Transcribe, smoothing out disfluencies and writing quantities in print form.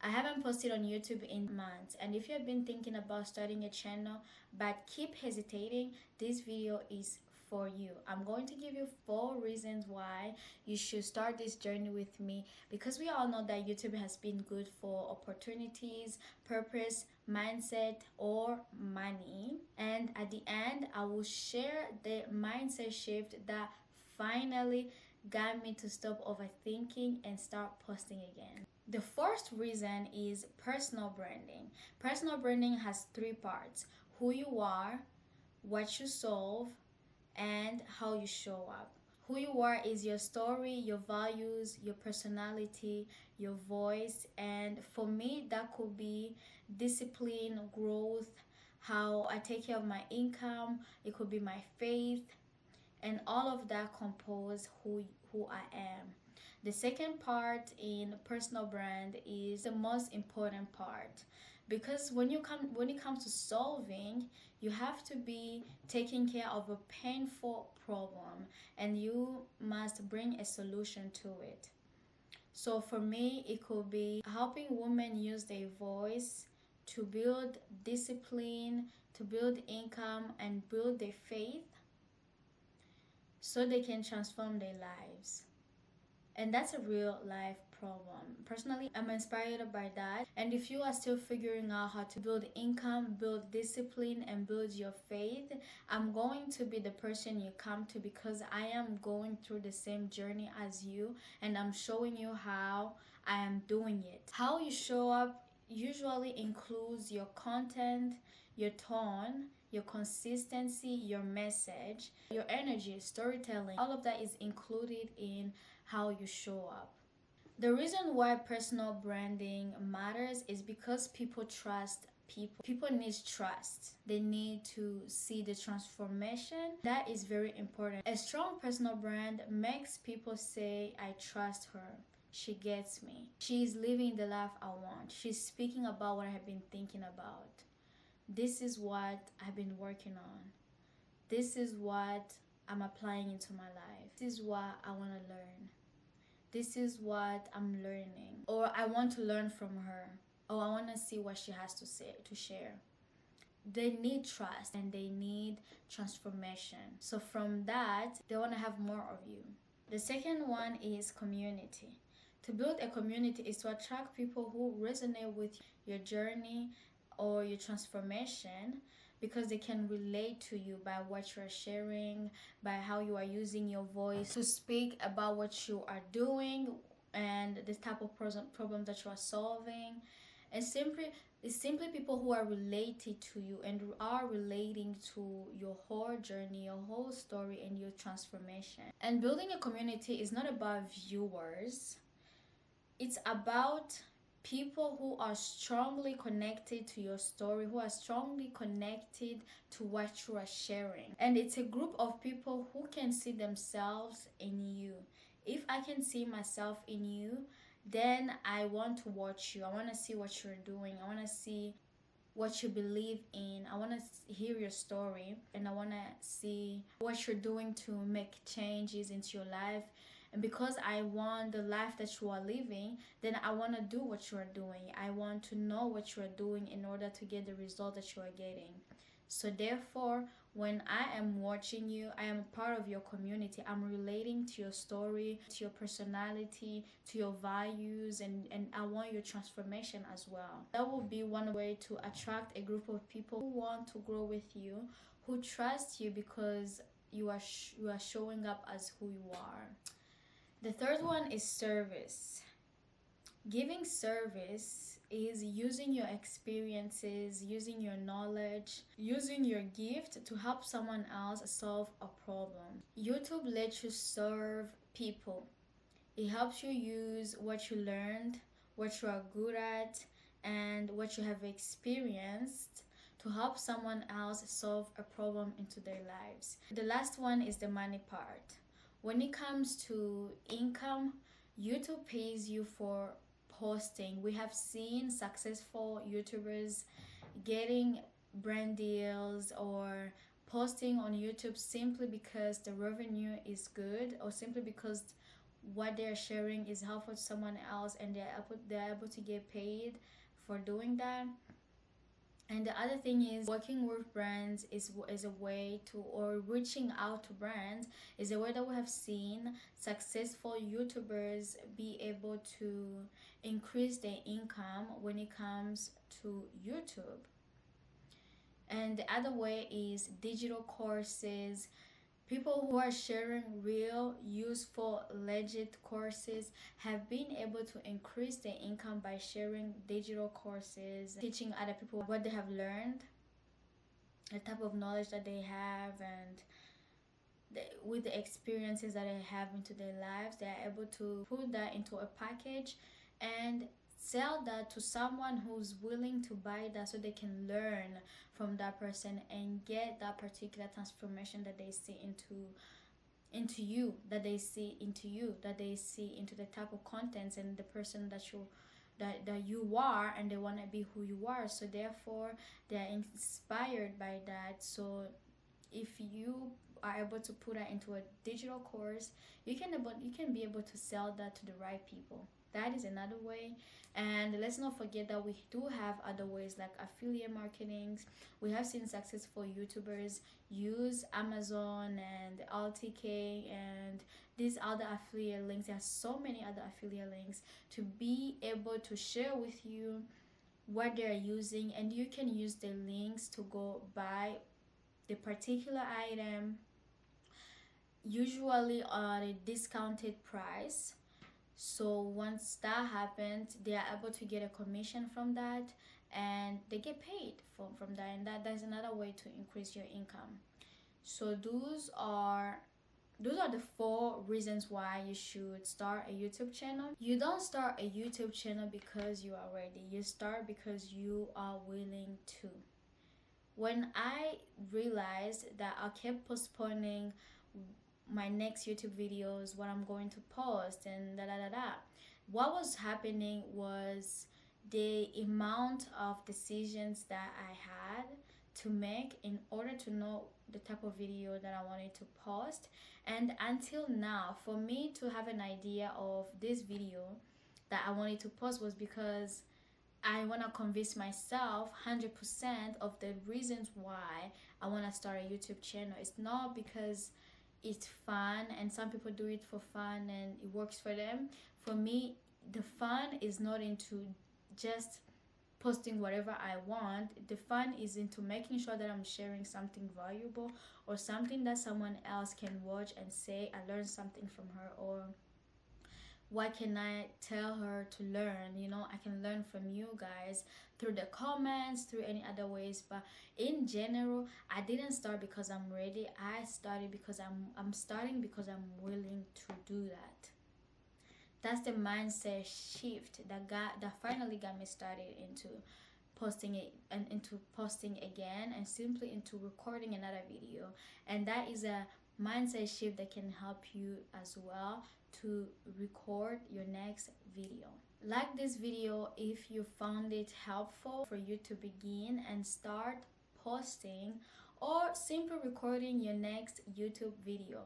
I haven't posted on YouTube in months, and if you have been thinking about starting a channel but keep hesitating, this video is for you. I'm going to give you 4 reasons why you should start this journey with me, because we all know that YouTube has been good for opportunities, purpose, mindset, or money. And at the end, I will share the mindset shift that finally got me to stop overthinking and start posting again. The first reason is personal branding. Personal branding has 3 parts: who you are, what you solve, and how you show up. Who you are is your story, your values, your personality, your voice, and for me, that could be discipline, growth, how I take care of my income, it could be my faith, and all of that compose who I am. The second part in personal brand is the most important part, because when it comes to solving, you have to be taking care of a painful problem and you must bring a solution to it. So for me, it could be helping women use their voice to build discipline, to build income, and build their faith so they can transform their lives. And that's a real life problem. Personally, I'm inspired by that. And if you are still figuring out how to build income, build discipline, and build your faith, I'm going to be the person you come to, because I am going through the same journey as you, and I'm showing you how I am doing it. How you show up usually includes your content, your tone, your consistency, your message, your energy, storytelling. All of that is included in how you show up. The reason why personal branding matters is because people trust people. People need trust. They need to see the transformation. That is very important. A strong personal brand makes people say, I trust her. She gets me. She's living the life I want. She's speaking about what I have been thinking about. This is what I've been working on. This is what I'm applying into my life. This is what I want to learn. This is what I'm learning. Or I want to learn from her. Or I want to see what she has to say, to share. They need trust and they need transformation. So from that, they want to have more of you. The second one is community. To build a community is to attract people who resonate with your journey or your transformation, because they can relate to you by what you are sharing, by how you are using your voice to speak about what you are doing and the type of problem that you are solving. And it's simply people who are related to you and are relating to your whole journey, your whole story, and your transformation. And building a community is not about viewers. It's about people who are strongly connected to your story, who are strongly connected to what you are sharing. And it's a group of people who can see themselves in you. If I can see myself in you, then I want to watch you. I want to see what you're doing. I want to see what you believe in. I want to hear your story, and I want to see what you're doing to make changes into your life. And because I want the life that you are living, then I want to do what you are doing. I want to know what you are doing in order to get the result that you are getting. So therefore, when I am watching you, I am a part of your community. I'm relating to your story, to your personality, to your values, and I want your transformation as well. That will be one way to attract a group of people who want to grow with you, who trust you because you are showing up as who you are. The third one is service. Giving service is using your experiences, using your knowledge, using your gift to help someone else solve a problem. YouTube lets you serve people. It helps you use what you learned, what you are good at, and what you have experienced to help someone else solve a problem into their lives. The last one is the money part. When it comes to income, YouTube pays you for posting. We have seen successful YouTubers getting brand deals or posting on YouTube simply because the revenue is good, or simply because what they're sharing is helpful to someone else, and they're able to get paid for doing that. And the other thing is, working with brands is a way to, or reaching out to brands is a way that we have seen successful YouTubers be able to increase their income when it comes to YouTube. And the other way is digital courses. People who are sharing real, useful, legit courses have been able to increase their income by sharing digital courses, teaching other people what they have learned, the type of knowledge that they have, and with the experiences that they have into their lives. They are able to put that into a package and sell that to someone who's willing to buy that, so they can learn from that person and get that particular transformation that they see into you, that they see into you, that they see into the type of contents and the person that you are, and they want to be who you are. So therefore they're inspired by that. So if you are able to put that into a digital course, you can be able to sell that to the right people. That is another way. And let's not forget that we do have other ways like affiliate marketing. We have seen successful YouTubers use Amazon and RTK and these other affiliate links. There are so many other affiliate links to be able to share with you what they're using, and you can use the links to go buy the particular item, usually on a discounted price. So once that happens, they are able to get a commission from that, and they get paid from that, and that's another way to increase your income. So those are the 4 reasons why you should start a YouTube channel. You don't start a YouTube channel because you are ready. You start because you are willing to. When I realized that I kept postponing my next YouTube videos, what I'm going to post, and what was happening was the amount of decisions that I had to make in order to know the type of video that I wanted to post. And until now, for me to have an idea of this video that I wanted to post was because I want to convince myself 100% of the reasons why I want to start a YouTube channel. It's not because it's fun and some people do it for fun and it works for them. For me, the fun is not into just posting whatever I want. The fun is into making sure that I'm sharing something valuable, or something that someone else can watch and say, I learned something from her, or what can I tell her to learn? I can learn from you guys through the comments, through any other ways. But in general, I didn't start because I'm ready. I started because I'm starting because I'm willing to do that. That's the mindset shift that finally got me started into posting it, and into posting again, and simply into recording another video. And that is a mindset shift that can help you as well to record your next video. Like this video if you found it helpful for you to begin and start posting, or simply recording your next YouTube video.